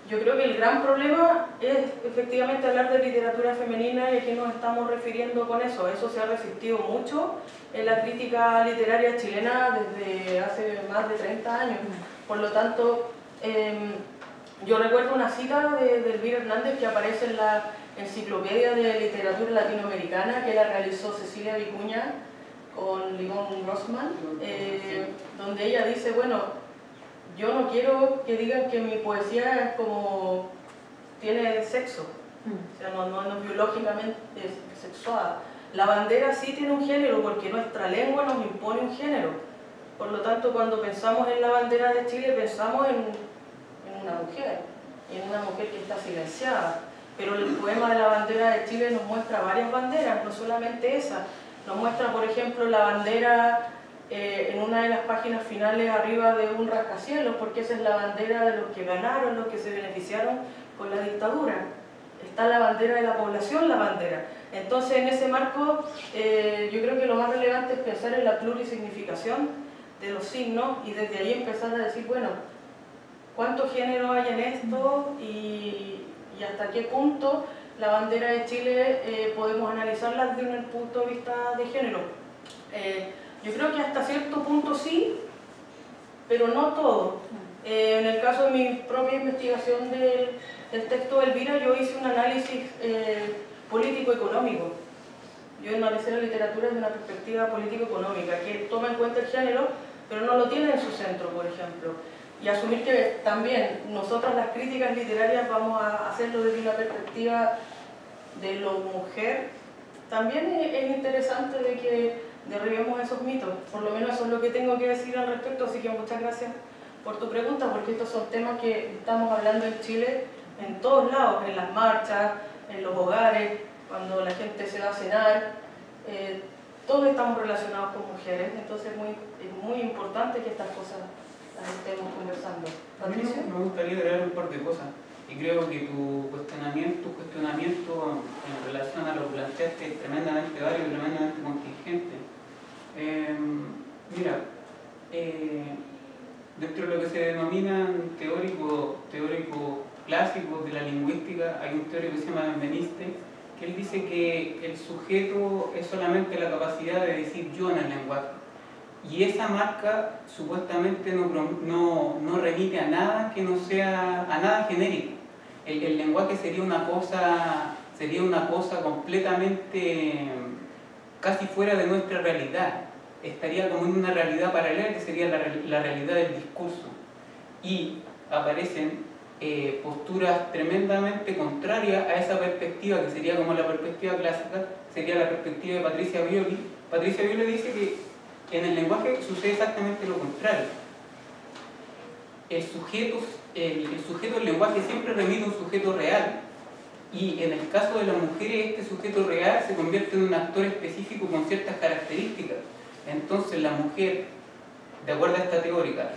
B: yo creo que el gran problema es efectivamente hablar de literatura femenina y a qué nos estamos refiriendo con eso. Eso se ha resistido mucho en la crítica literaria chilena desde hace más de 30 años. Por lo tanto, yo recuerdo una cita de Elvira Hernández que aparece en la Enciclopedia de Literatura Latinoamericana que la realizó Cecilia Vicuña con Livon Grossman, donde ella dice, bueno, yo no quiero que digan que mi poesía es como tiene sexo, o sea, no es biológicamente sexuada. La bandera sí tiene un género porque nuestra lengua nos impone un género. Por lo tanto, cuando pensamos en la bandera de Chile, pensamos en una mujer, y en una mujer que está silenciada. Pero el poema de la bandera de Chile nos muestra varias banderas, no solamente esa. Nos muestra, por ejemplo, la bandera en una de las páginas finales arriba de un rascacielos, porque esa es la bandera de los que ganaron, los que se beneficiaron con la dictadura. Está la bandera de la población, la bandera. Entonces, en ese marco, yo creo que lo más relevante es pensar en la plurisignificación de los signos y desde ahí empezar a decir, bueno, ¿cuántos géneros hay en esto y hasta qué punto la bandera de Chile podemos analizarla desde un punto de vista de género? Yo creo que hasta cierto punto sí, pero no todo. En el caso de mi propia investigación del texto de Elvira, yo hice un análisis político-económico. Yo analicé la literatura desde una perspectiva político-económica, que toma en cuenta el género, pero no lo tiene en su centro, por ejemplo. Y asumir que también nosotras las críticas literarias vamos a hacerlo desde una perspectiva de lo mujer, también es interesante de que derribemos esos mitos. Por lo menos eso es lo que tengo que decir al respecto, así que muchas gracias por tu pregunta, porque estos son temas que estamos hablando en Chile en todos lados, en las marchas, en los hogares, cuando la gente se va a cenar, todos estamos relacionados con mujeres, entonces es muy importante que estas cosas las estemos conversando.
C: A mí me gustaría agregar un par de cosas, y creo que tu cuestionamiento en relación a lo que planteaste es tremendamente válido y tremendamente contingente. Mira, dentro de lo que se denominan teóricos clásicos de la lingüística, hay un teórico que se llama Benveniste, que él dice que el sujeto es solamente la capacidad de decir yo en el lenguaje. Y esa marca supuestamente no remite a nada que no sea, a nada genérico. El lenguaje sería una cosa completamente casi fuera de nuestra realidad. Estaría como en una realidad paralela que sería la realidad del discurso. Y aparecen posturas tremendamente contrarias a esa perspectiva, que sería como la perspectiva clásica, sería la perspectiva de Patricia Violi. Patricia Violi dice que en el lenguaje sucede exactamente lo contrario. El sujeto del lenguaje siempre remite a un sujeto real, y en el caso de las mujeres este sujeto real se convierte en un actor específico con ciertas características. Entonces la mujer, de acuerdo a esta teórica,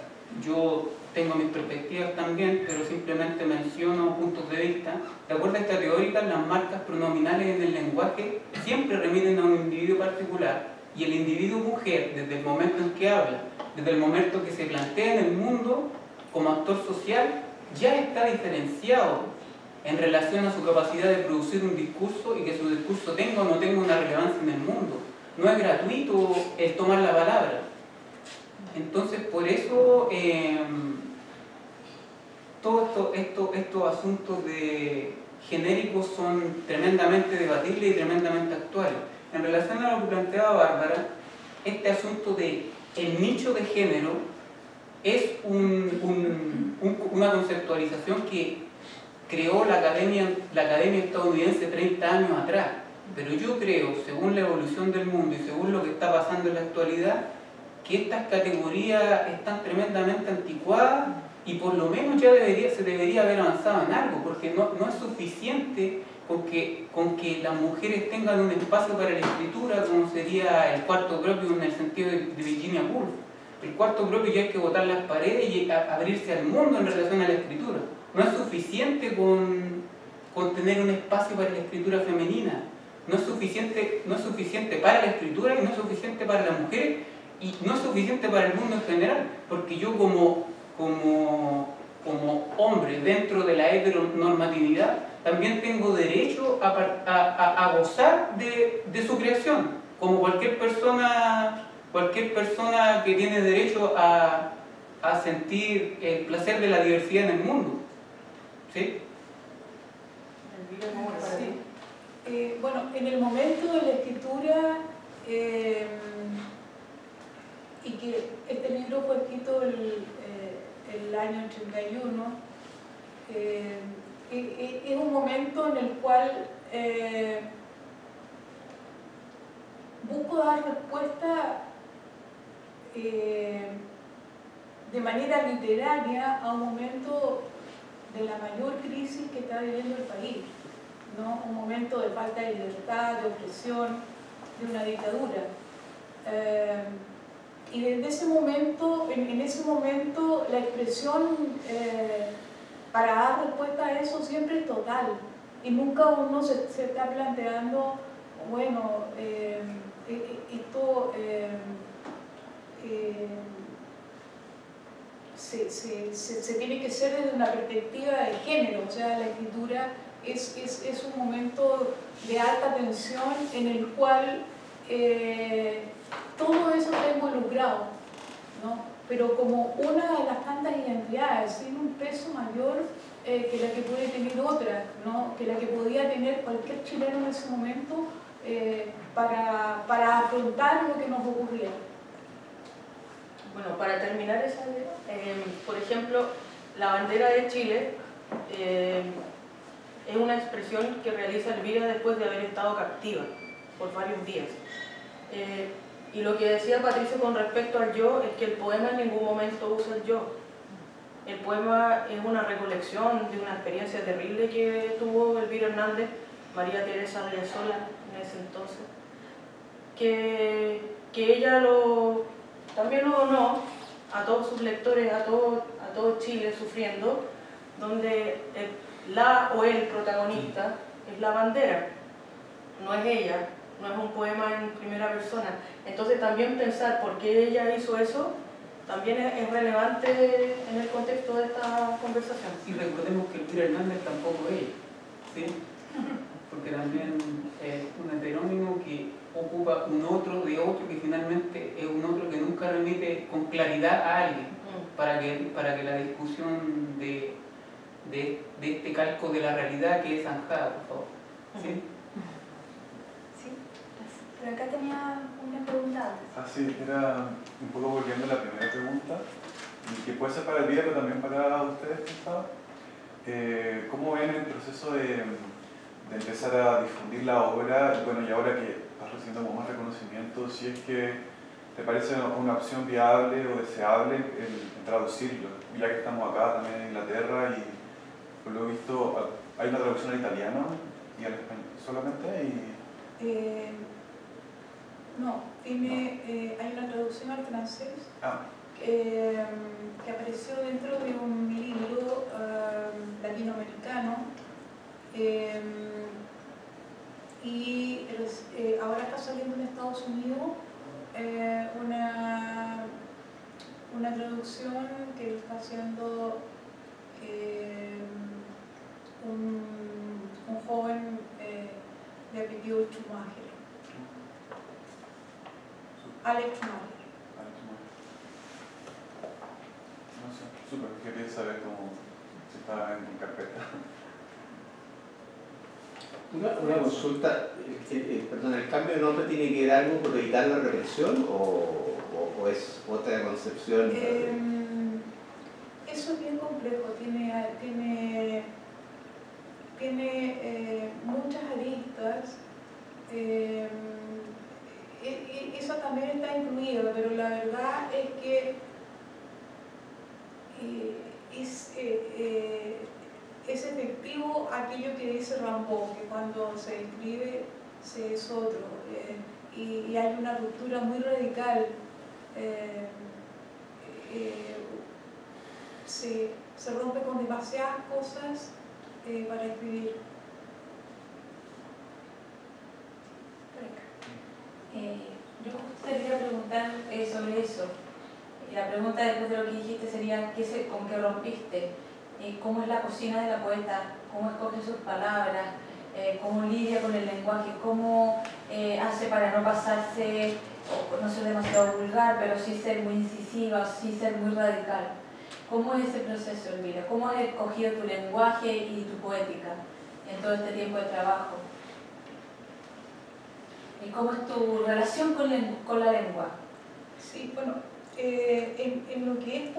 C: yo tengo mis perspectivas también, pero simplemente menciono puntos de vista, de acuerdo a esta teórica, las marcas pronominales en el lenguaje siempre remiten a un individuo particular, y el individuo mujer, desde el momento en que habla, desde el momento que se plantea en el mundo como actor social, ya está diferenciado en relación a su capacidad de producir un discurso y que su discurso tenga o no tenga una relevancia en el mundo. No es gratuito el tomar la palabra. Entonces, por eso todos estos asuntos de genéricos son tremendamente debatibles y tremendamente actuales. En relación a lo que planteaba Bárbara, este asunto de el nicho de género es una conceptualización que creó la academia estadounidense 30 años atrás. Pero yo creo, según la evolución del mundo y según lo que está pasando en la actualidad, que estas categorías están tremendamente anticuadas y por lo menos ya se debería haber avanzado en algo, porque no es suficiente con que las mujeres tengan un espacio para la escritura, como sería el cuarto propio en el sentido de Virginia Woolf. El cuarto propio ya hay que botar las paredes y abrirse al mundo en relación a la escritura. No es suficiente con tener un espacio para la escritura femenina. No es suficiente para la escritura y no es suficiente para las mujeres y no es suficiente para el mundo en general, porque yo como hombre dentro de la heteronormatividad también tengo derecho a gozar de su creación, como cualquier persona que tiene derecho a sentir el placer de la diversidad en el mundo. ¿Sí?
D: Sí. Bueno, en el momento de la escritura, y que este libro fue escrito el año 81, es un momento en el cual busco dar respuesta de manera literaria a un momento de la mayor crisis que está viviendo el país, ¿no? Un momento de falta de libertad, de opresión, de una dictadura. Y desde ese momento, en ese momento, la expresión para dar respuesta a eso siempre es total. Y nunca uno se está planteando, bueno, esto se tiene que ser desde una perspectiva de género. O sea, la escritura es un momento de alta tensión en el cual todo eso está involucrado, ¿no? Pero como una de las tantas identidades, sin un peso mayor que la que puede tener otra, ¿no? Que la que podía tener cualquier chileno en ese momento para afrontar lo que nos ocurría.
B: Bueno, para terminar esa idea, por ejemplo, la bandera de Chile es una expresión que realiza Elvira después de haber estado captiva por varios días. Y lo que decía Patricio con respecto al yo es que el poema en ningún momento usa el yo. El poema es una recolección de una experiencia terrible que tuvo Elvira Hernández, María Teresa Riazola en ese entonces, que ella también lo donó a todos sus lectores, a todo Chile sufriendo, donde la o el protagonista es la bandera, no es ella. No es un poema en primera persona. Entonces también pensar por qué ella hizo eso también es relevante en el contexto de esta conversación.
C: Y recordemos que Elvira Hernández tampoco es ella, ¿sí? Porque también es un heterónimo que ocupa un otro de otro que finalmente es un otro que nunca remite con claridad a alguien, para que la discusión de este calco de la realidad quede zanjada, por favor. ¿Sí?
A: Pero acá tenía una pregunta antes.
G: Sí, era un poco volviendo a la primera pregunta, y que puede ser para Elvira, pero también para ustedes, pensaba. ¿Cómo ven el proceso de empezar a difundir la obra? Y bueno, y ahora que estás recibiendo más reconocimiento, si es que te parece una opción viable o deseable el traducirlo, ya que estamos acá también en Inglaterra y por lo visto hay una traducción al italiano y al español solamente.
D: No, hay una traducción al francés que apareció dentro de un libro latinoamericano y ahora está saliendo en Estados Unidos una traducción que está haciendo un joven de apellido Schumacher. Alex Schumacher.
G: No sé, súper, quería saber cómo si está en carpeta.
H: Una consulta, perdón, ¿el cambio de nombre tiene que ver algo por evitar la represión o es otra concepción?
D: Eso es bien complejo, tiene muchas aristas. Eso también está incluido, pero la verdad es que es efectivo aquello que dice Rambaud, que cuando se escribe se es otro, y hay una ruptura muy radical. Se rompe con demasiadas cosas para escribir.
I: Yo justo te quería preguntar sobre eso. La pregunta después de lo que dijiste sería ¿con qué rompiste? ¿Cómo es la cocina de la poeta? ¿Cómo escoge sus palabras? ¿Cómo lidia con el lenguaje? ¿Cómo hace para no pasarse, o no ser demasiado vulgar, pero sí ser muy incisiva, sí ser muy radical? ¿Cómo es ese proceso, Elvira? ¿Cómo has escogido tu lenguaje y tu poética en todo este tiempo de trabajo? ¿Y cómo es tu relación con la lengua?
D: Sí, bueno, en lo que es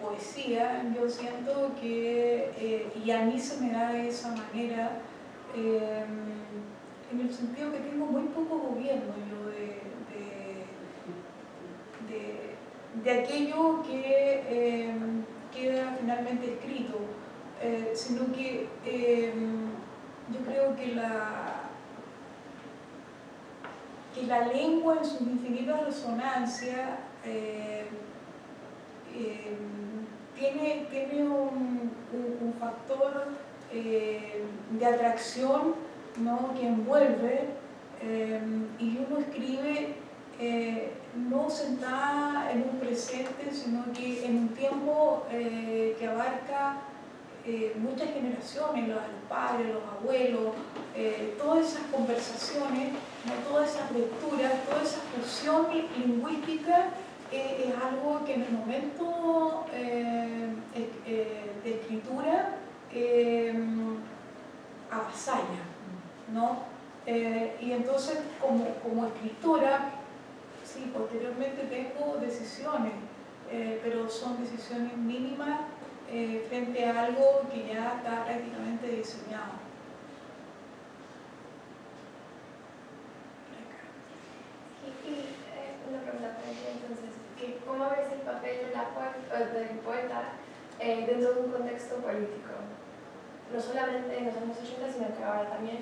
D: poesía, yo siento que, y a mí se me da de esa manera, en el sentido que tengo muy poco gobierno yo de aquello que queda finalmente escrito, sino que yo creo que la lengua en sus infinitas resonancias tiene un factor de atracción, ¿no?, que envuelve, y uno escribe no sentada en un presente, sino que en un tiempo que abarca muchas generaciones, los padres, los abuelos, todas esas conversaciones, ¿no?, todas esas lecturas, toda esa fusión lingüística es algo que en el momento de escritura avasalla, ¿no? Y entonces como escritora, sí, posteriormente tengo decisiones, pero son decisiones mínimas frente a algo que ya está prácticamente diseñado.
A: Una pregunta para ti entonces, ¿cómo ves el papel del poeta dentro de un contexto político? No solamente en los años 80, sino que ahora también.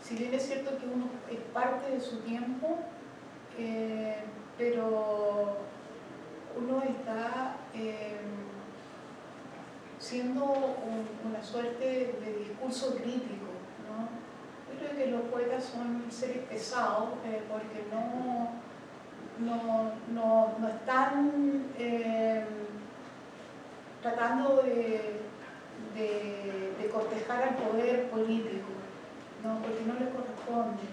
D: Si bien es cierto que uno es parte de su tiempo, pero uno está siendo una suerte de discurso crítico, ¿no? Yo creo que los poetas son seres pesados porque no están tratando de cortejar al poder político, ¿no?, porque no les corresponde.